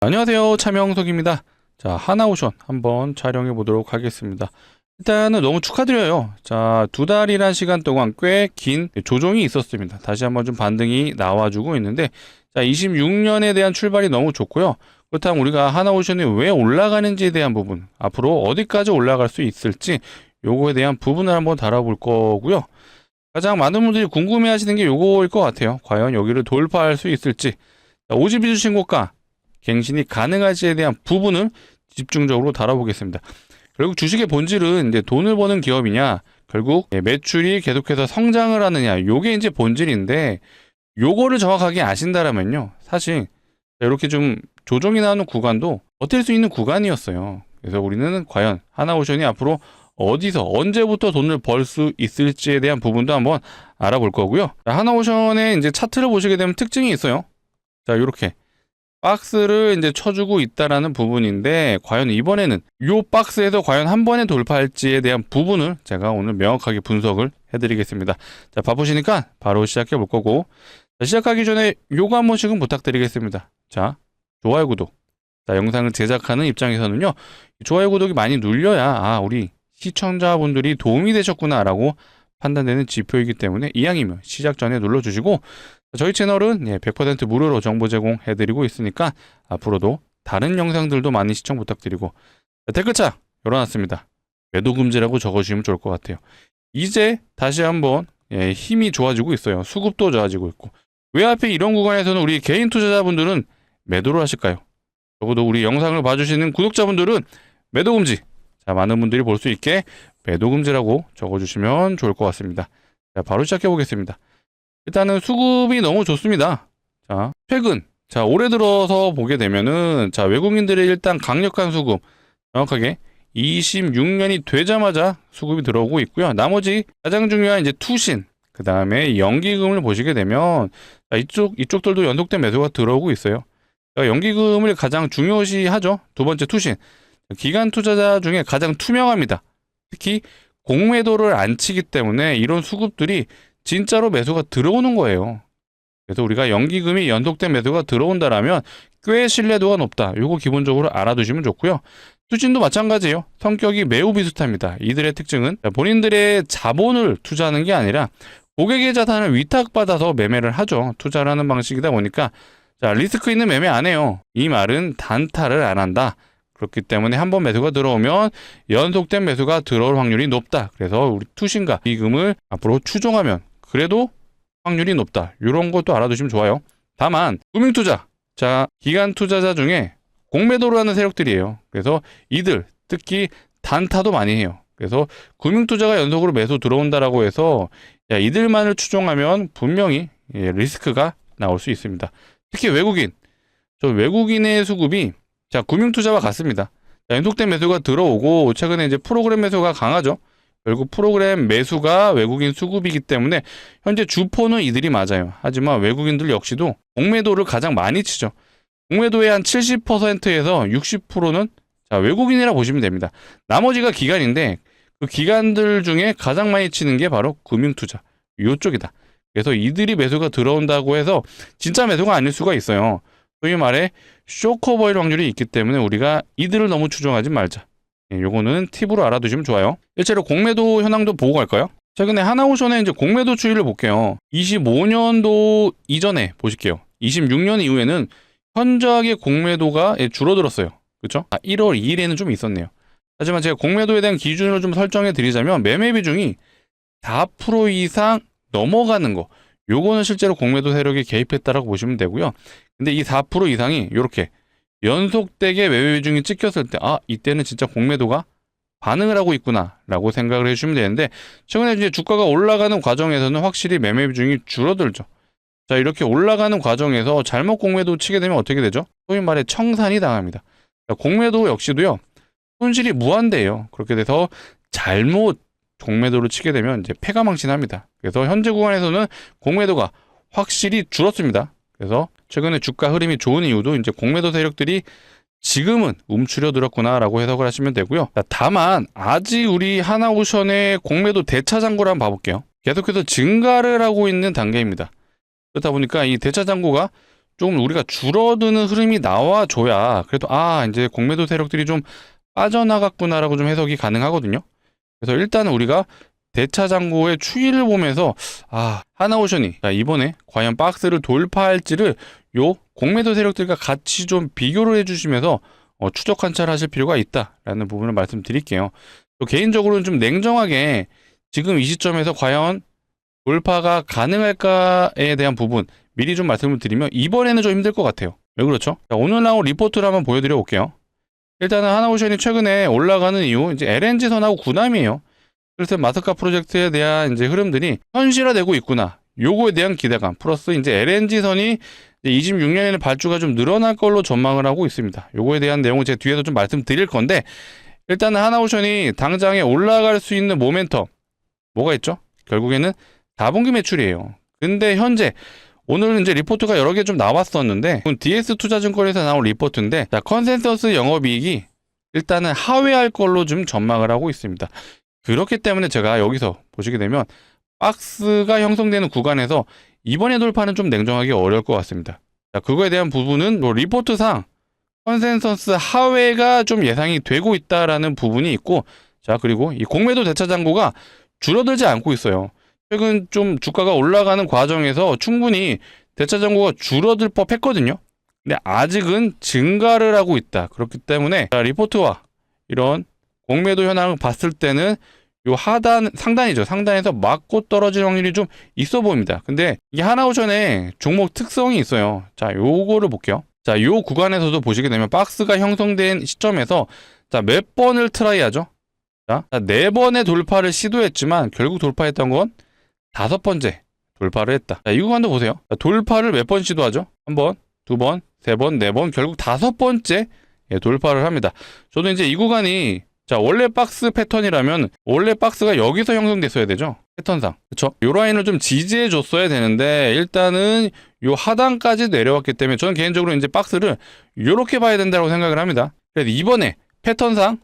안녕하세요, 차명석입니다. 자, 하나오션 한번 촬영해 보도록 하겠습니다. 일단은 너무 축하드려요. 자, 2달이란 시간 동안 꽤 긴 조정이 있었습니다. 다시 한번 좀 반등이 나와주고 있는데, 자, 26년에 대한 출발이 너무 좋고요. 그렇다면 우리가 하나오션이 왜 올라가는지에 대한 부분, 앞으로 어디까지 올라갈 수 있을지 요거에 대한 부분을 한번 다뤄볼 거고요. 가장 많은 분들이 궁금해 하시는 게 요거일 것 같아요. 과연 여기를 돌파할 수 있을지. 자, 오지비주 신고가 갱신이 가능할지에 대한 부분을 집중적으로 다뤄보겠습니다. 결국 주식의 본질은 이제 돈을 버는 기업이냐, 결국 매출이 계속해서 성장을 하느냐, 요게 이제 본질인데, 요거를 정확하게 아신다라면요, 사실 이렇게 좀 조정이 나오는 구간도 버틸 수 있는 구간이었어요. 그래서 우리는 과연 하나오션이 앞으로 어디서 언제부터 돈을 벌 수 있을지에 대한 부분도 한번 알아볼 거고요. 하나오션의 이제 차트를 보시게 되면 특징이 있어요. 자, 이렇게 박스를 이제 쳐주고 있다라는 부분인데, 과연 이번에는 이 박스에서 과연 한 번에 돌파할지에 대한 부분을 제가 오늘 명확하게 분석을 해드리겠습니다. 자, 바쁘시니까 바로 시작해 볼 거고, 자, 시작하기 전에 요거 한 번씩은 부탁드리겠습니다. 자, 좋아요, 구독. 자, 영상을 제작하는 입장에서는요, 좋아요, 구독이 많이 눌려야 우리 시청자분들이 도움이 되셨구나 라고 판단되는 지표이기 때문에 이왕이면 시작 전에 눌러주시고, 저희 채널은 100% 무료로 정보 제공해드리고 있으니까 앞으로도 다른 영상들도 많이 시청 부탁드리고, 댓글창 열어놨습니다. 매도 금지라고 적어주시면 좋을 것 같아요. 이제 다시 한번 힘이 좋아지고 있어요. 수급도 좋아지고 있고, 왜 하필 이런 구간에서는 우리 개인 투자자분들은 매도를 하실까요? 적어도 우리 영상을 봐주시는 구독자분들은 매도 금지, 자, 많은 분들이 볼 수 있게 매도 금지라고 적어주시면 좋을 것 같습니다. 자, 바로 시작해 보겠습니다. 일단은 수급이 너무 좋습니다. 자, 최근, 자, 올해 들어서 보게 되면은, 자, 외국인들의 일단 강력한 수급, 정확하게 26년이 되자마자 수급이 들어오고 있고요. 나머지 가장 중요한 이제 투신, 그 다음에 연기금을 보시게 되면, 자, 이쪽들도 연속된 매수가 들어오고 있어요. 자, 연기금을 가장 중요시하죠. 두 번째 투신. 기관 투자자 중에 가장 투명합니다. 특히 공매도를 안 치기 때문에 이런 수급들이 진짜로 매수가 들어오는 거예요. 그래서 우리가 연기금이 연속된 매수가 들어온다라면 꽤 신뢰도가 높다. 요거 기본적으로 알아두시면 좋고요. 투신도 마찬가지예요. 성격이 매우 비슷합니다. 이들의 특징은 본인들의 자본을 투자하는 게 아니라 고객의 자산을 위탁받아서 매매를 하죠. 투자를 하는 방식이다 보니까, 자, 리스크 있는 매매 안 해요. 이 말은 단타를 안 한다. 그렇기 때문에 한번 매수가 들어오면 연속된 매수가 들어올 확률이 높다. 그래서 우리 투신과 이금을 앞으로 추종하면 그래도 확률이 높다. 이런 것도 알아두시면 좋아요. 다만 금융투자, 자, 기관 투자자 중에 공매도를 하는 세력들이에요. 그래서 이들 특히 단타도 많이 해요. 그래서 금융투자가 연속으로 매수 들어온다라고 해서 이들만을 추종하면 분명히 리스크가 나올 수 있습니다. 특히 외국인, 저 외국인의 수급이, 자, 금융투자와 같습니다. 자, 연속된 매수가 들어오고 최근에 이제 프로그램 매수가 강하죠. 결국 프로그램 매수가 외국인 수급이기 때문에 현재 주포는 이들이 맞아요. 하지만 외국인들 역시도 공매도를 가장 많이 치죠. 공매도의 한 70%에서 60%는 자, 외국인이라 보시면 됩니다. 나머지가 기관인데 그 기관들 중에 가장 많이 치는 게 바로 금융투자, 이쪽이다. 그래서 이들이 매수가 들어온다고 해서 진짜 매수가 아닐 수가 있어요. 소위 말해 쇼커버일 확률이 있기 때문에 우리가 이들을 너무 추종하지 말자. 요거는 팁으로 알아두시면 좋아요. 일체로 공매도 현황도 보고 갈까요? 최근에 하나오션의 이제 공매도 추이를 볼게요. 25년도 이전에 보실게요. 26년 이후에는 현저하게 공매도가 줄어들었어요. 그렇죠? 1월 2일에는 좀 있었네요. 하지만 제가 공매도에 대한 기준을 좀 설정해 드리자면 매매 비중이 4% 이상 넘어가는 거, 요거는 실제로 공매도 세력이 개입했다라고 보시면 되고요. 근데 이 4% 이상이 이렇게 연속되게 매매 비중이 찍혔을 때, 이때는 진짜 공매도가 반응을 하고 있구나 라고 생각을 해주시면 되는데, 최근에 이제 주가가 올라가는 과정에서는 확실히 매매 비중이 줄어들죠. 자, 이렇게 올라가는 과정에서 잘못 공매도 치게 되면 어떻게 되죠? 소위 말해 청산이 당합니다. 공매도 역시도요, 손실이 무한대예요. 그렇게 돼서 잘못 공매도를 치게 되면 이제 패가망신합니다. 그래서 현재 구간에서는 공매도가 확실히 줄었습니다. 그래서 최근에 주가 흐름이 좋은 이유도 이제 공매도 세력들이 지금은 움츠려들었구나라고 해석을 하시면 되고요. 다만 아직 우리 하나오션의 공매도 대차 잔고를 한번 봐볼게요. 계속해서 증가를 하고 있는 단계입니다. 그렇다 보니까 이 대차 잔고가 조금 우리가 줄어드는 흐름이 나와줘야 그래도 이제 공매도 세력들이 좀 빠져나갔구나라고 좀 해석이 가능하거든요. 그래서 일단은 우리가 대차장고의 추이를 보면서 하나오션이 이번에 과연 박스를 돌파할지를 요 공매도 세력들과 같이 좀 비교를 해주시면서 추적 관찰하실 필요가 있다라는 부분을 말씀드릴게요. 또 개인적으로는 좀 냉정하게 지금 이 시점에서 과연 돌파가 가능할까에 대한 부분 미리 좀 말씀을 드리면 이번에는 좀 힘들 것 같아요. 왜 그렇죠? 자, 오늘 나온 리포트를 한번 보여드려 볼게요. 일단은 하나오션이 최근에 올라가는 이유 이제 LNG선하고 군함이에요. 그래서 마스카 프로젝트에 대한 이제 흐름들이 현실화되고 있구나. 요거에 대한 기대감 플러스 이제 LNG선이 26년에는 발주가 좀 늘어날 걸로 전망을 하고 있습니다. 요거에 대한 내용을 제가 뒤에서 좀 말씀드릴 건데 일단은 하나오션이 당장에 올라갈 수 있는 모멘텀 뭐가 있죠? 결국에는 4분기 매출이에요. 근데 현재 오늘은 이제 리포트가 여러 개 좀 나왔었는데 DS투자증권에서 나온 리포트인데 컨센서스 영업이익이 일단은 하회할 걸로 좀 전망을 하고 있습니다. 그렇기 때문에 제가 여기서 보시게 되면 박스가 형성되는 구간에서 이번에 돌파는 좀 냉정하기 어려울 것 같습니다. 자, 그거에 대한 부분은 뭐 리포트상 컨센서스 하회가 좀 예상이 되고 있다라는 부분이 있고 자 그리고 이 공매도 대차장고가 줄어들지 않고 있어요. 최근 좀 주가가 올라가는 과정에서 충분히 대차장고가 줄어들 법했거든요. 근데 아직은 증가를 하고 있다. 그렇기 때문에 리포트와 이런 공매도 현황을 봤을 때는 요 상단이죠. 상단에서 맞고 떨어질 확률이 좀 있어 보입니다. 근데 이게 하나오션의 종목 특성이 있어요. 자, 요거를 볼게요. 자, 요 구간에서도 보시게 되면 박스가 형성된 시점에서 자, 몇 번을 트라이하죠? 자, 4번의 돌파를 시도했지만 결국 돌파했던 건 5번째 돌파를 했다. 자, 이 구간도 보세요. 자, 돌파를 몇 번 시도하죠? 1번, 2번, 3번, 4번, 결국 5번째 돌파를 합니다. 저도 이제 이 구간이 자, 원래 박스 패턴이라면 원래 박스가 여기서 형성됐어야 되죠. 패턴상. 그쵸? 요 라인을 좀 지지해 줬어야 되는데 일단은 요 하단까지 내려왔기 때문에 저는 개인적으로 이제 박스를 요렇게 봐야 된다고 생각을 합니다. 그래서 이번에 패턴상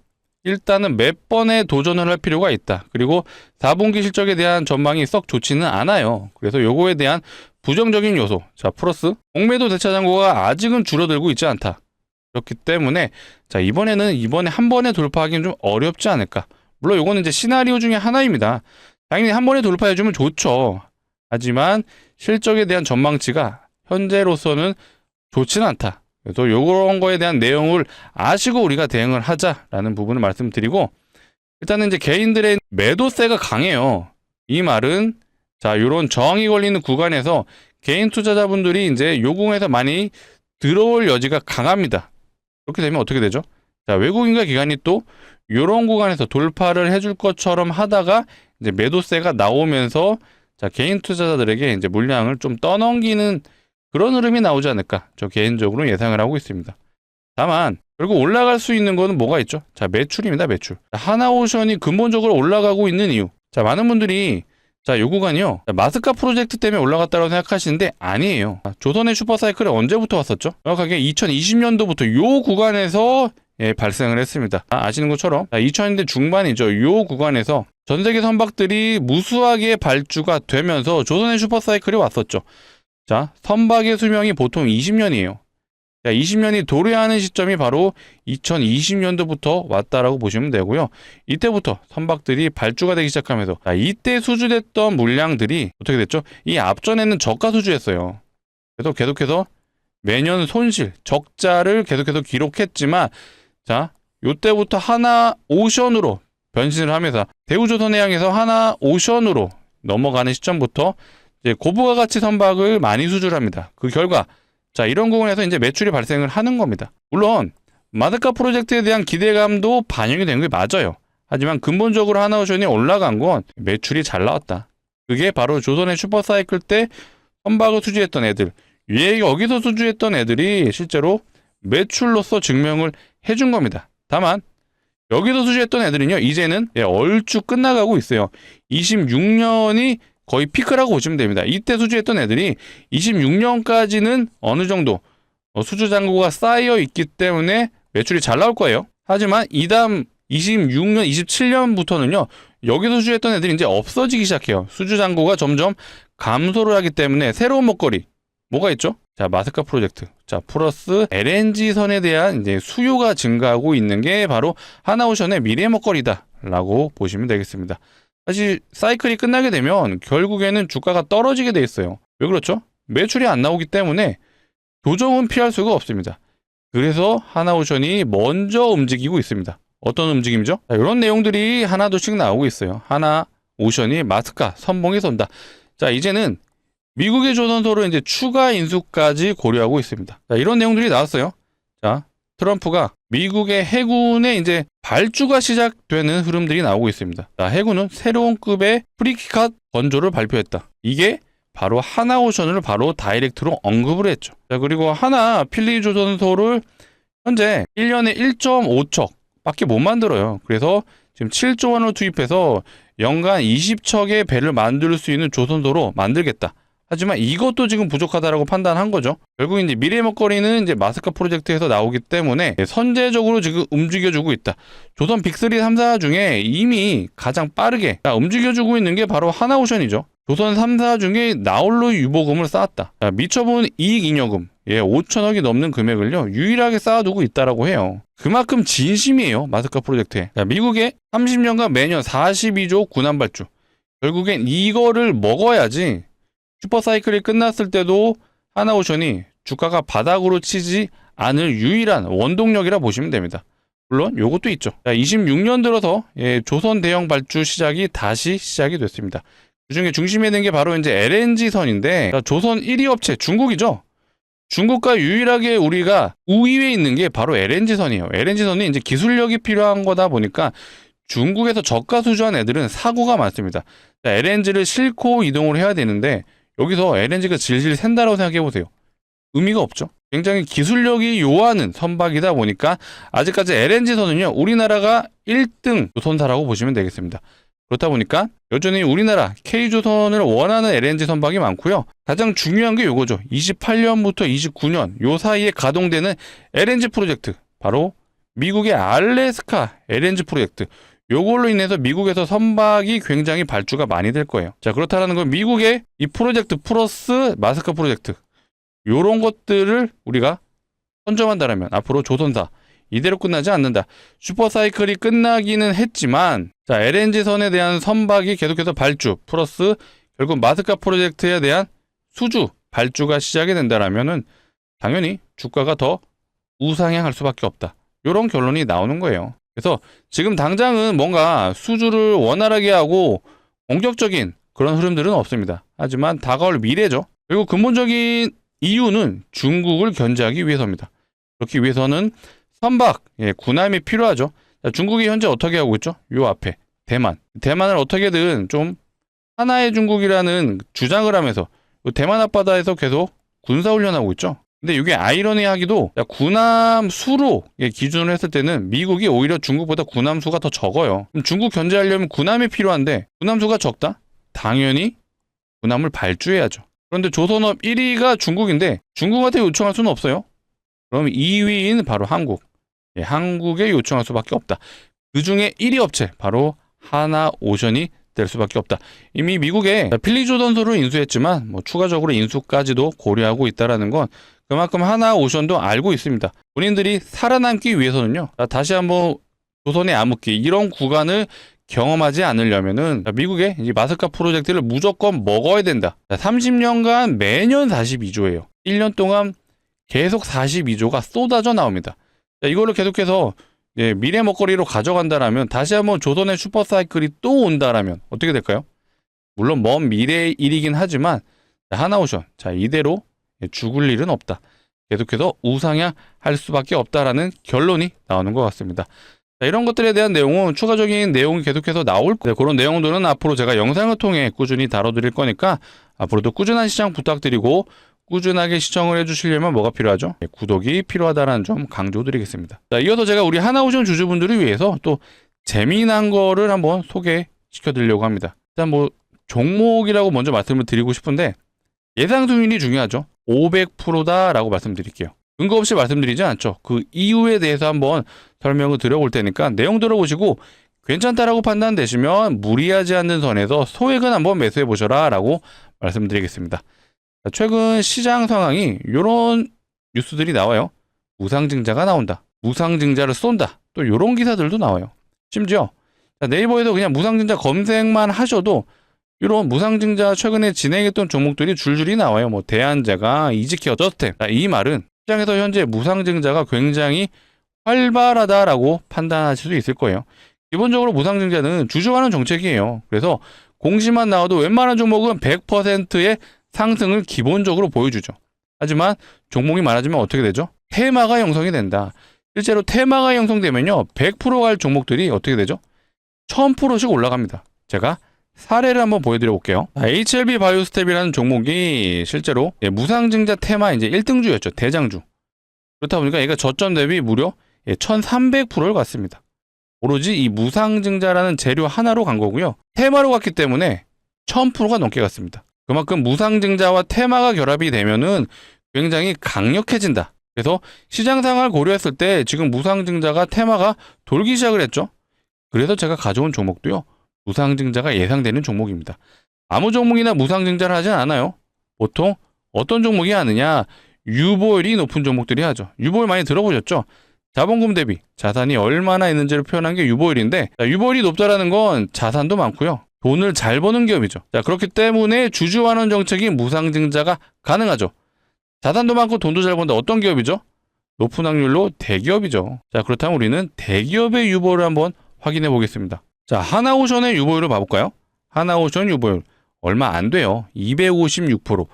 일단은 몇 번의 도전을 할 필요가 있다. 그리고 4분기 실적에 대한 전망이 썩 좋지는 않아요. 그래서 요거에 대한 부정적인 요소. 자, 플러스 공매도 대차장고가 아직은 줄어들고 있지 않다. 그렇기 때문에 자 이번에 한 번에 돌파하기는 좀 어렵지 않을까. 물론 요거는 이제 시나리오 중에 하나입니다. 당연히 한 번에 돌파해주면 좋죠. 하지만 실적에 대한 전망치가 현재로서는 좋지는 않다. 그래서 요런 거에 대한 내용을 아시고 우리가 대응을 하자라는 부분을 말씀드리고 일단은 이제 개인들의 매도세가 강해요. 이 말은 자 요런 저항이 걸리는 구간에서 개인 투자자분들이 이제 요궁에서 많이 들어올 여지가 강합니다. 그렇게 되면 어떻게 되죠? 자, 외국인과 기관이 또 이런 구간에서 돌파를 해줄 것처럼 하다가 이제 매도세가 나오면서 자, 개인 투자자들에게 이제 물량을 좀 떠넘기는 그런 흐름이 나오지 않을까? 저 개인적으로 예상을 하고 있습니다. 다만 결국 올라갈 수 있는 거는 뭐가 있죠? 자, 매출입니다, 매출. 하나오션이 근본적으로 올라가고 있는 이유. 자, 많은 분들이 자, 요 구간이요. 마스카 프로젝트 때문에 올라갔다고 생각하시는데 아니에요. 조선의 슈퍼사이클이 언제부터 왔었죠? 정확하게 2020년도부터 요 구간에서 발생을 했습니다. 아시는 것처럼 2000년대 중반이죠. 요 구간에서 전 세계 선박들이 무수하게 발주가 되면서 조선의 슈퍼사이클이 왔었죠. 자, 선박의 수명이 보통 20년이에요. 자, 20년이 도래하는 시점이 바로 2020년도부터 왔다라고 보시면 되고요. 이때부터 선박들이 발주가 되기 시작하면서 이때 수주됐던 물량들이 어떻게 됐죠? 이 앞전에는 저가 수주했어요. 그래서 계속해서 매년 손실, 적자를 계속해서 기록했지만 자, 요때부터 하나오션으로 변신을 하면서 대우조선해양에서 하나오션으로 넘어가는 시점부터 이제 고부가 가치 선박을 많이 수주를 합니다. 그 결과 자, 이런 부분에서 이제 매출이 발생을 하는 겁니다. 물론 마스카 프로젝트에 대한 기대감도 반영이 된 게 맞아요. 하지만 근본적으로 하나오션이 올라간 건 매출이 잘 나왔다. 그게 바로 조선의 슈퍼사이클 때 선박을 수주했던 애들, 여기서 수주했던 애들이 실제로 매출로서 증명을 해준 겁니다. 다만 여기서 수주했던 애들은요, 이제는 얼추 끝나가고 있어요. 26년이 거의 피크라고 보시면 됩니다. 이때 수주했던 애들이 26년까지는 어느 정도 수주 잔고가 쌓여 있기 때문에 매출이 잘 나올 거예요. 하지만 이 다음 26년, 27년부터는요. 여기서 수주했던 애들이 이제 없어지기 시작해요. 수주 잔고가 점점 감소를 하기 때문에 새로운 먹거리, 뭐가 있죠? 자, 마스카 프로젝트. 자, 플러스 LNG선에 대한 이제 수요가 증가하고 있는 게 바로 하나오션의 미래 먹거리다라고 보시면 되겠습니다. 사실 사이클이 끝나게 되면 결국에는 주가가 떨어지게 돼 있어요. 왜 그렇죠? 매출이 안 나오기 때문에 조정은 피할 수가 없습니다. 그래서 하나오션이 먼저 움직이고 있습니다. 어떤 움직임이죠? 자, 이런 내용들이 하나둘씩 나오고 있어요. 하나오션이 마스카 선봉에 선다. 자, 이제는 미국의 조선소를 이제 추가 인수까지 고려하고 있습니다. 자, 이런 내용들이 나왔어요. 자, 트럼프가 미국의 해군의 이제 발주가 시작되는 흐름들이 나오고 있습니다. 자, 해군은 새로운 급의 프리키캇 건조를 발표했다. 이게 바로 하나오션을 바로 다이렉트로 언급을 했죠. 자, 그리고 하나 필리조선소를 현재 1년에 1.5척 밖에 못 만들어요. 그래서 지금 7조 원을 투입해서 연간 20척의 배를 만들 수 있는 조선소로 만들겠다. 하지만 이것도 지금 부족하다라고 판단한 거죠. 결국 이제 미래 먹거리는 이제 마스카 프로젝트에서 나오기 때문에 선제적으로 지금 움직여주고 있다. 조선 빅3, 3사 중에 이미 가장 빠르게 움직여주고 있는 게 바로 하나오션이죠. 조선 3사 중에 나홀로 유보금을 쌓았다. 자, 미처분 이익잉여금 5천억이 넘는 금액을요 유일하게 쌓아두고 있다라고 해요. 그만큼 진심이에요, 마스카 프로젝트에. 자, 미국의 30년간 매년 42조 군함 발주. 결국엔 이거를 먹어야지 슈퍼사이클이 끝났을 때도 하나오션이 주가가 바닥으로 치지 않을 유일한 원동력이라 보시면 됩니다. 물론 요것도 있죠. 자, 26년 들어서 조선 대형 발주 시작이 다시 시작이 됐습니다. 그중에 중심에 있는 게 바로 이제 LNG선인데, 조선 1위 업체 중국이죠. 중국과 유일하게 우리가 우위에 있는 게 바로 LNG선이에요. LNG선이 이제 기술력이 필요한 거다 보니까 중국에서 저가 수주한 애들은 사고가 많습니다. 자, LNG를 싣고 이동을 해야 되는데 여기서 LNG가 질질 샌다라고 생각해 보세요. 의미가 없죠. 굉장히 기술력이 요하는 선박이다 보니까 아직까지 LNG선은요 우리나라가 1등 조선사라고 보시면 되겠습니다. 그렇다 보니까 여전히 우리나라 K조선을 원하는 LNG 선박이 많고요. 가장 중요한 게 요거죠. 28년부터 29년 요 사이에 가동되는 LNG 프로젝트, 바로 미국의 알래스카 LNG 프로젝트. 요걸로 인해서 미국에서 선박이 굉장히 발주가 많이 될 거예요. 자, 그렇다는 건 미국의 이 프로젝트 플러스 마스카 프로젝트, 요런 것들을 우리가 선점한다면 앞으로 조선사 이대로 끝나지 않는다. 슈퍼사이클이 끝나기는 했지만, 자, LNG선에 대한 선박이 계속해서 발주 플러스 결국 마스카 프로젝트에 대한 수주 발주가 시작이 된다라면은 당연히 주가가 더 우상향할 수밖에 없다. 요런 결론이 나오는 거예요. 그래서 지금 당장은 뭔가 수주를 원활하게 하고 공격적인 그런 흐름들은 없습니다. 하지만 다가올 미래죠. 그리고 근본적인 이유는 중국을 견제하기 위해서입니다. 그렇기 위해서는 선박, 군함이 필요하죠. 자, 중국이 현재 어떻게 하고 있죠? 요 앞에 대만을 어떻게든 좀 하나의 중국이라는 주장을 하면서 대만 앞바다에서 계속 군사훈련하고 있죠. 근데 이게 아이러니하기도 군함 수로 기준으로 했을 때는 미국이 오히려 중국보다 군함 수가 더 적어요. 그럼 중국 견제하려면 군함이 필요한데 군함 수가 적다? 당연히 군함을 발주해야죠. 그런데 조선업 1위가 중국인데 중국한테 요청할 수는 없어요. 그럼 2위인 바로 한국. 한국에 요청할 수밖에 없다. 그 중에 1위 업체 바로 하나오션이 될 수밖에 없다. 이미 미국에 필리조선소를 인수했지만 추가적으로 인수까지도 고려하고 있다는 건 그만큼 하나오션도 알고 있습니다. 본인들이 살아남기 위해서는요, 다시 한번 조선의 암흑기 이런 구간을 경험하지 않으려면은 미국의 이 마스카 프로젝트를 무조건 먹어야 된다. 30년간 매년 42조예요. 1년 동안 계속 42조가 쏟아져 나옵니다. 이거를 계속해서 미래 먹거리로 가져간다라면 다시 한번 조선의 슈퍼사이클이 또 온다라면 어떻게 될까요? 물론 먼 미래의 일이긴 하지만 하나오션, 자, 이대로 죽을 일은 없다. 계속해서 우상향할 수밖에 없다라는 결론이 나오는 것 같습니다. 자, 이런 것들에 대한 내용은 추가적인 내용이 계속해서 나올 거예요. 그런 내용들은 앞으로 제가 영상을 통해 꾸준히 다뤄드릴 거니까 앞으로도 꾸준한 시청 부탁드리고 꾸준하게 시청을 해주시려면 뭐가 필요하죠? 구독이 필요하다는 점 강조드리겠습니다. 자, 이어서 제가 우리 하나오션 주주분들을 위해서 또 재미난 거를 한번 소개시켜드리려고 합니다. 일단 종목이라고 먼저 말씀을 드리고 싶은데 예상 수익률이 중요하죠. 500%다라고 말씀드릴게요. 근거 없이 말씀드리지 않죠. 그 이유에 대해서 한번 설명을 드려볼 테니까 내용 들어보시고 괜찮다라고 판단되시면 무리하지 않는 선에서 소액은 한번 매수해 보셔라 라고 말씀드리겠습니다. 최근 시장 상황이 이런 뉴스들이 나와요. 무상증자가 나온다. 무상증자를 쏜다. 또 이런 기사들도 나와요. 심지어 네이버에도 그냥 무상증자 검색만 하셔도 이런 무상증자 최근에 진행했던 종목들이 줄줄이 나와요. 뭐 대한제가, 이지케어, 저스템. 이 말은 시장에서 현재 무상증자가 굉장히 활발하다라고 판단하실 수 있을 거예요. 기본적으로 무상증자는 주주환원 정책이에요. 그래서 공시만 나와도 웬만한 종목은 100%의 상승을 기본적으로 보여주죠. 하지만 종목이 많아지면 어떻게 되죠? 테마가 형성이 된다. 실제로 테마가 형성되면요, 100% 갈 종목들이 어떻게 되죠? 1000%씩 올라갑니다. 제가 사례를 한번 보여드려 볼게요. HLB 바이오스텝이라는 종목이 실제로 무상증자 테마 이제 1등주였죠. 대장주. 그렇다 보니까 얘가 저점 대비 무려 1300%를 갔습니다. 오로지 이 무상증자라는 재료 하나로 간 거고요. 테마로 갔기 때문에 1000%가 넘게 갔습니다. 그만큼 무상증자와 테마가 결합이 되면은 굉장히 강력해진다. 그래서 시장 상황을 고려했을 때 지금 무상증자가 테마가 돌기 시작을 했죠. 그래서 제가 가져온 종목도요, 무상증자가 예상되는 종목입니다. 아무 종목이나 무상증자를 하진 않아요. 보통 어떤 종목이 하느냐, 유보율이 높은 종목들이 하죠. 유보율 많이 들어보셨죠? 자본금 대비 자산이 얼마나 있는지를 표현한 게 유보율인데, 유보율이 높다라는 건 자산도 많고요, 돈을 잘 버는 기업이죠. 그렇기 때문에 주주환원 정책인 무상증자가 가능하죠. 자산도 많고 돈도 잘 버는데 어떤 기업이죠? 높은 확률로 대기업이죠. 그렇다면 우리는 대기업의 유보율을 한번 확인해 보겠습니다. 하나오션의 유보율을 봐볼까요? 하나오션 유보율 얼마 안 돼요. 256%.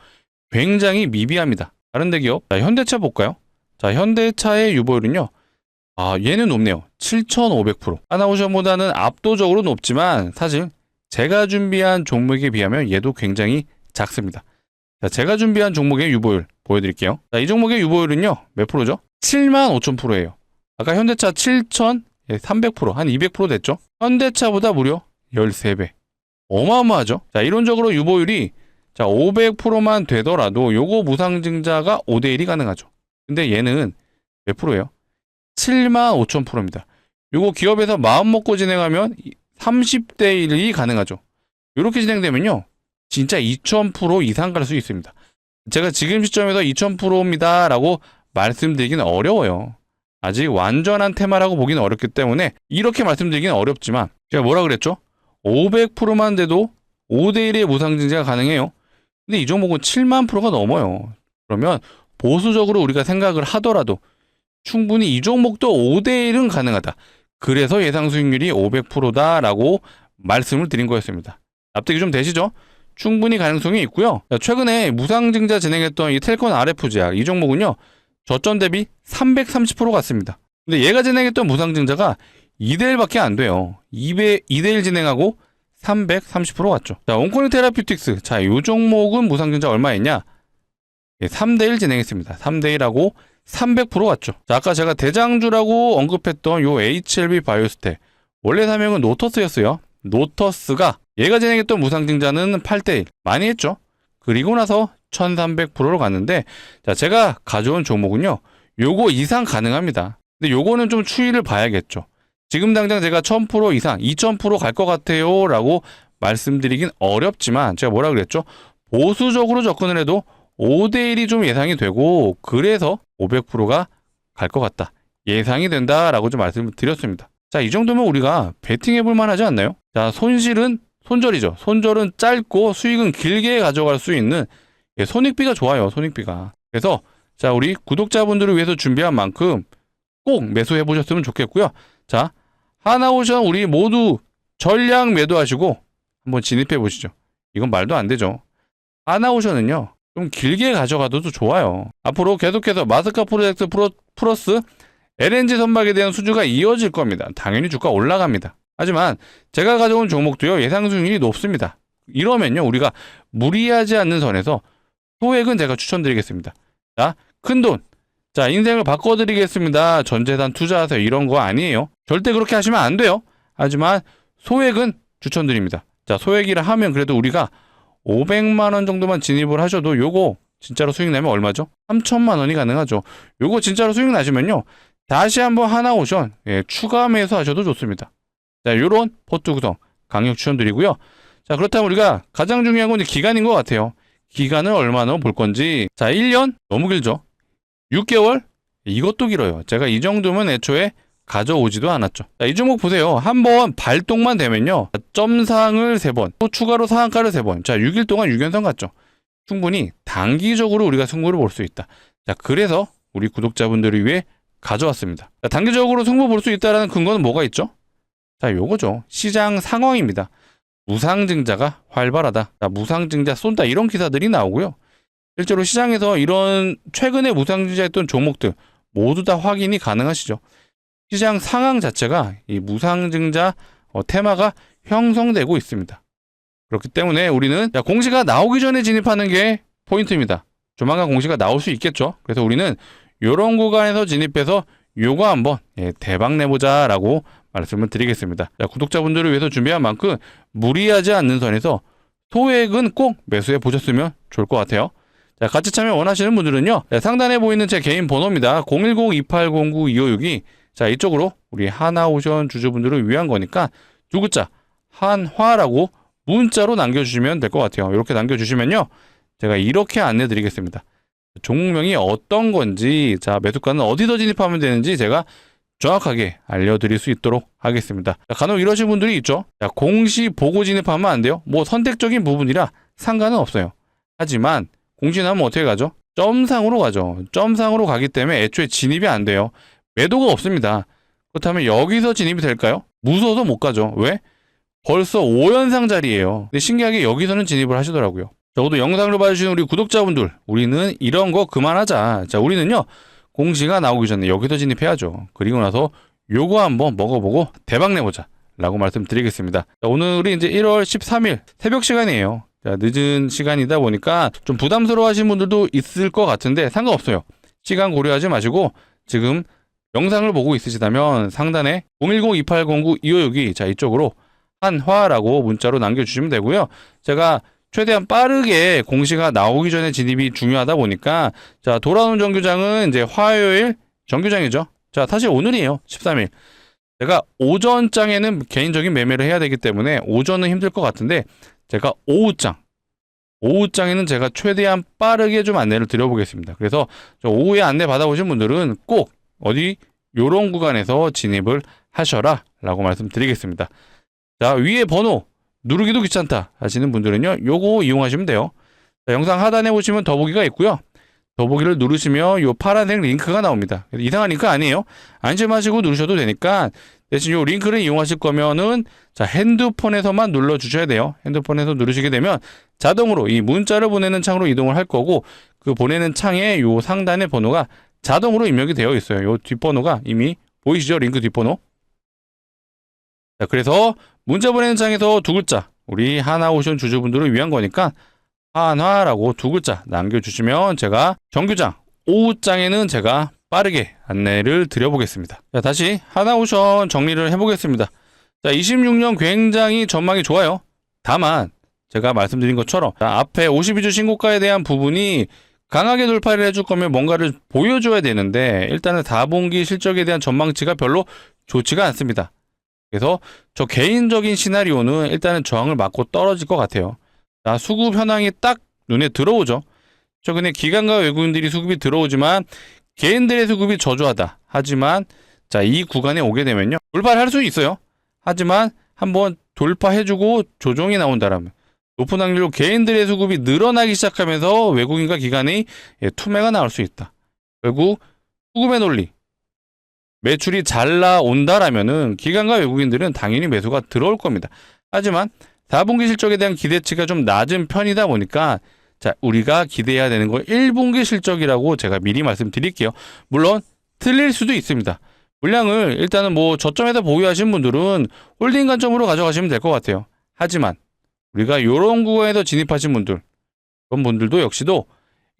굉장히 미비합니다. 다른 대기업, 현대차 볼까요? 현대차의 유보율은요, 얘는 높네요. 7,500%. 하나오션보다는 압도적으로 높지만 사실 제가 준비한 종목에 비하면 얘도 굉장히 작습니다. 제가 준비한 종목의 유보율 보여드릴게요. 이 종목의 유보율은요, 몇 프로죠? 75,000%예요. 아까 현대차 7,300%, 한 200% 됐죠? 현대차보다 무려 13배. 어마어마하죠? 이론적으로 유보율이 500%만 되더라도 요거 무상증자가 5대1이 가능하죠. 근데 얘는 몇 프로예요? 75,000%입니다. 요거 기업에서 마음먹고 진행하면 30대 1이 가능하죠. 이렇게 진행되면요, 진짜 2000% 이상 갈 수 있습니다. 제가 지금 시점에서 2000%입니다 라고 말씀드리기는 어려워요. 아직 완전한 테마라고 보기는 어렵기 때문에 이렇게 말씀드리기는 어렵지만, 제가 뭐라 그랬죠? 500%만 돼도 5대1의 무상증자가 가능해요. 근데 이 종목은 7만 프로가 넘어요. 그러면 보수적으로 우리가 생각을 하더라도 충분히 이 종목도 5대1은 가능하다. 그래서 예상 수익률이 500%다라고 말씀을 드린 거였습니다. 납득이 좀 되시죠? 충분히 가능성이 있고요. 최근에 무상증자 진행했던 이 텔콘 RFGR 이 종목은요, 저점 대비 330% 갔습니다. 근데 얘가 진행했던 무상증자가 2대1밖에 안 돼요. 2대1 진행하고 330% 갔죠. 온코닉 테라피틱스. 이 종목은 무상증자 얼마 했냐? 3대1 진행했습니다. 3대1하고 300% 갔죠. 아까 제가 대장주라고 언급했던 요 HLB 바이오스텍. 원래 사명은 노터스였어요. 노터스가 얘가 진행했던 무상증자는 8대1. 많이 했죠. 그리고 나서 1300%로 갔는데, 제가 가져온 종목은요, 요거 이상 가능합니다. 근데 요거는 좀 추이를 봐야겠죠. 지금 당장 제가 1000% 이상, 2000% 갈 것 같아요 라고 말씀드리긴 어렵지만, 제가 뭐라 그랬죠? 보수적으로 접근을 해도 5대1이 좀 예상이 되고, 그래서 500%가 갈 것 같다, 예상이 된다라고 좀 말씀을 드렸습니다. 이 정도면 우리가 베팅해 볼 만하지 않나요? 손실은 손절이죠. 손절은 짧고 수익은 길게 가져갈 수 있는, 손익비가 좋아요. 손익비가. 그래서 우리 구독자분들을 위해서 준비한 만큼 꼭 매수해 보셨으면 좋겠고요. 하나오션 우리 모두 전량 매도하시고 한번 진입해 보시죠. 이건 말도 안 되죠. 하나오션은요, 좀 길게 가져가도 좋아요. 앞으로 계속해서 마스카 프로젝트 플러스 LNG 선박에 대한 수주가 이어질 겁니다. 당연히 주가 올라갑니다. 하지만 제가 가져온 종목도요, 예상 수익률이 높습니다. 이러면요, 우리가 무리하지 않는 선에서 소액은 제가 추천드리겠습니다. 큰돈. 인생을 바꿔드리겠습니다. 전재산 투자하세요. 이런 거 아니에요. 절대 그렇게 하시면 안 돼요. 하지만 소액은 추천드립니다. 소액이라 하면 그래도 우리가 500만 원 정도만 진입을 하셔도 요거 진짜로 수익 내면 얼마죠? 3천만 원이 가능하죠. 요거 진짜로 수익 나시면요, 다시 한번 하나오션 추가 매수하셔도 좋습니다. 요런 포트 구성 강력 추천드리고요. 그렇다면 우리가 가장 중요한 건 기간인 것 같아요. 기간을 얼마나 볼 건지. 자, 1년? 너무 길죠? 6개월? 이것도 길어요. 제가 이 정도면 애초에 가져오지도 않았죠. 자, 이 종목 보세요. 한번 발동만 되면요. 점상을 3번, 또 추가로 상한가를 3번. 자, 6일 동안 6연선 갔죠. 충분히 단기적으로 우리가 승부를 볼 수 있다. 자, 그래서 우리 구독자분들을 위해 가져왔습니다. 자, 단기적으로 승부 볼 수 있다는 근거는 뭐가 있죠? 자, 요거죠. 시장 상황입니다. 무상증자가 활발하다. 자, 무상증자 쏜다. 이런 기사들이 나오고요. 실제로 시장에서 이런 최근에 무상증자했던 종목들 모두 다 확인이 가능하시죠. 시장 상황 자체가 이 무상증자 테마가 형성되고 있습니다. 그렇기 때문에 우리는 공시가 나오기 전에 진입하는 게 포인트입니다. 조만간 공시가 나올 수 있겠죠. 그래서 우리는 이런 구간에서 진입해서 요거 한번 대박 내보자 라고 말씀을 드리겠습니다. 자, 구독자분들을 위해서 준비한 만큼 무리하지 않는 선에서 소액은 꼭 매수해 보셨으면 좋을 것 같아요. 자, 같이 참여 원하시는 분들은요, 상단에 보이는 제 개인 번호입니다. 010-2809-2562. 자, 이쪽으로 우리 하나오션 주주분들을 위한 거니까 두 글자 한화라고 문자로 남겨주시면 될 것 같아요. 이렇게 남겨주시면요, 제가 이렇게 안내 드리겠습니다. 종목명이 어떤 건지, 자, 매수가는 어디서 진입하면 되는지 제가 정확하게 알려드릴 수 있도록 하겠습니다. 자, 간혹 이러신 분들이 있죠. 자, 공시 보고 진입하면 안 돼요. 뭐 선택적인 부분이라 상관은 없어요. 하지만 공시 나면 어떻게 가죠? 점상으로 가죠. 점상으로 가기 때문에 애초에 진입이 안 돼요. 매도가 없습니다. 그렇다면 여기서 진입이 될까요? 무서워서 못 가죠. 왜? 벌써 5연상 자리예요. 근데 신기하게 여기서는 진입을 하시더라고요. 적어도 영상을 봐주시는 우리 구독자분들, 우리는 이런 거 그만하자. 자, 우리는요, 공시가 나오기 전에 여기서 진입해야죠. 그리고 나서 요거 한번 먹어보고 대박 내보자 라고 말씀드리겠습니다. 자, 오늘이 이제 1월 13일 새벽 시간이에요. 자, 늦은 시간이다 보니까 좀 부담스러워 하시는 분들도 있을 것 같은데 상관없어요. 시간 고려하지 마시고 지금 영상을 보고 있으시다면 상단에 010-2809-2562, 자, 이쪽으로 한화라고 문자로 남겨주시면 되고요. 제가 최대한 빠르게 공시가 나오기 전에 진입이 중요하다 보니까, 자, 돌아오는 정규장은 이제 화요일 정규장이죠. 자, 사실 오늘이에요. 13일. 제가 오전장에는 개인적인 매매를 해야 되기 때문에 오전은 힘들 것 같은데, 제가 오후장에는 제가 최대한 빠르게 좀 안내를 드려보겠습니다. 그래서 오후에 안내 받아보신 분들은 꼭 어디 요런 구간에서 진입을 하셔라 라고 말씀드리겠습니다. 자, 위에 번호 누르기도 귀찮다 하시는 분들은요, 요거 이용하시면 돼요. 자, 영상 하단에 보시면 더보기가 있고요. 더보기를 누르시면 요 파란색 링크가 나옵니다. 이상한 링크 아니에요. 안심하시고 누르셔도 되니까, 대신 요 링크를 이용하실 거면은, 자, 핸드폰에서만 눌러 주셔야 돼요. 핸드폰에서 누르시게 되면 자동으로 이 문자를 보내는 창으로 이동을 할 거고, 그 보내는 창에 요 상단의 번호가 자동으로 입력이 되어 있어요. 요 뒷번호가 이미 보이시죠? 링크 뒷번호. 자, 그래서 문자 보내는 창에서 두 글자, 우리 하나오션 주주분들을 위한 거니까 한화라고 두 글자 남겨주시면 제가 정규장, 오후장에는 제가 빠르게 안내를 드려보겠습니다. 자, 다시 하나오션 정리를 해보겠습니다. 자, 26년 굉장히 전망이 좋아요. 다만 제가 말씀드린 것처럼, 자, 앞에 52주 신고가에 대한 부분이 강하게 돌파를 해줄 거면 뭔가를 보여줘야 되는데, 일단은 4분기 실적에 대한 전망치가 별로 좋지가 않습니다. 그래서 저 개인적인 시나리오는 일단은 저항을 맞고 떨어질 것 같아요. 자, 수급 현황이 딱 눈에 들어오죠. 최근에 기관과 외국인들이 수급이 들어오지만 개인들의 수급이 저조하다. 하지만 자, 이 구간에 오게 되면요, 돌파를 할 수 있어요. 하지만 한번 돌파해주고 조정이 나온다라면 높은 확률로 개인들의 수급이 늘어나기 시작하면서 외국인과 기관의 투매가 나올 수 있다. 결국 수급의 논리, 매출이 잘 나온다라면은 기관과 외국인들은 당연히 매수가 들어올 겁니다. 하지만 4분기 실적에 대한 기대치가 좀 낮은 편이다 보니까, 자, 우리가 기대해야 되는 건 1분기 실적이라고 제가 미리 말씀드릴게요. 물론 틀릴 수도 있습니다. 물량을 일단은 뭐 저점에서 보유하신 분들은 홀딩 관점으로 가져가시면 될 것 같아요. 하지만 우리가 이런 구간에서 진입하신 분들, 그런 분들도 역시도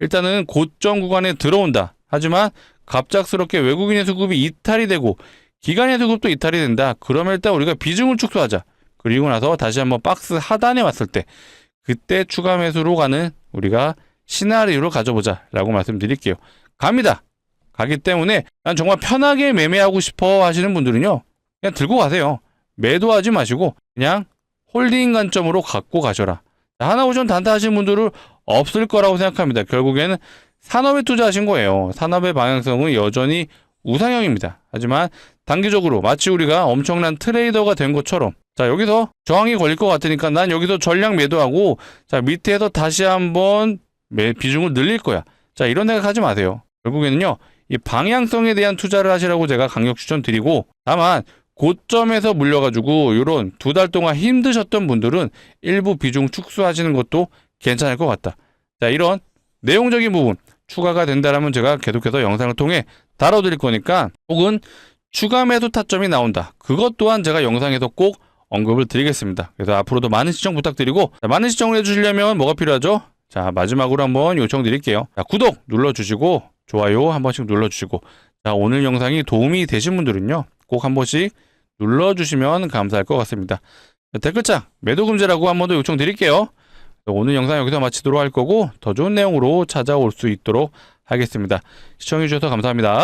일단은 고점 구간에 들어온다. 하지만 갑작스럽게 외국인의 수급이 이탈이 되고 기관의 수급도 이탈이 된다. 그러면 일단 우리가 비중을 축소하자. 그리고 나서 다시 한번 박스 하단에 왔을 때 그때 추가 매수로 가는 우리가 시나리오를 가져보자 라고 말씀드릴게요. 갑니다. 가기 때문에 난 정말 편하게 매매하고 싶어 하시는 분들은요, 그냥 들고 가세요. 매도하지 마시고 그냥 홀딩 관점으로 갖고 가셔라. 하나오션 단타 하시는 분들을 없을 거라고 생각합니다. 결국에는 산업에 투자하신 거예요. 산업의 방향성은 여전히 우상향입니다. 하지만 단기적으로 마치 우리가 엄청난 트레이더가 된 것처럼 자, 여기서 저항이 걸릴 것 같으니까 난 여기서 전량 매도하고 자, 밑에서 다시 한번 비중을 늘릴 거야. 자, 이런 생각하지 마세요. 결국에는요, 이 방향성에 대한 투자를 하시라고 제가 강력 추천드리고, 다만 고점에서 물려가지고 이런 2달 동안 힘드셨던 분들은 일부 비중 축소하시는 것도 괜찮을 것 같다. 자, 이런 내용적인 부분 추가가 된다라면 제가 계속해서 영상을 통해 다뤄드릴 거니까, 혹은 추가 매수 타점이 나온다. 그것 또한 제가 영상에서 꼭 언급을 드리겠습니다. 그래서 앞으로도 많은 시청 부탁드리고, 자, 많은 시청을 해주시려면 뭐가 필요하죠? 자, 마지막으로 한번 요청드릴게요. 자, 구독 눌러주시고 좋아요 한 번씩 눌러주시고, 자, 오늘 영상이 도움이 되신 분들은요 꼭 한 번씩 눌러주시면 감사할 것 같습니다. 자, 댓글창 매도 금지라고 한 번 더 요청드릴게요. 오늘 영상 여기서 마치도록 할 거고, 더 좋은 내용으로 찾아올 수 있도록 하겠습니다. 시청해주셔서 감사합니다.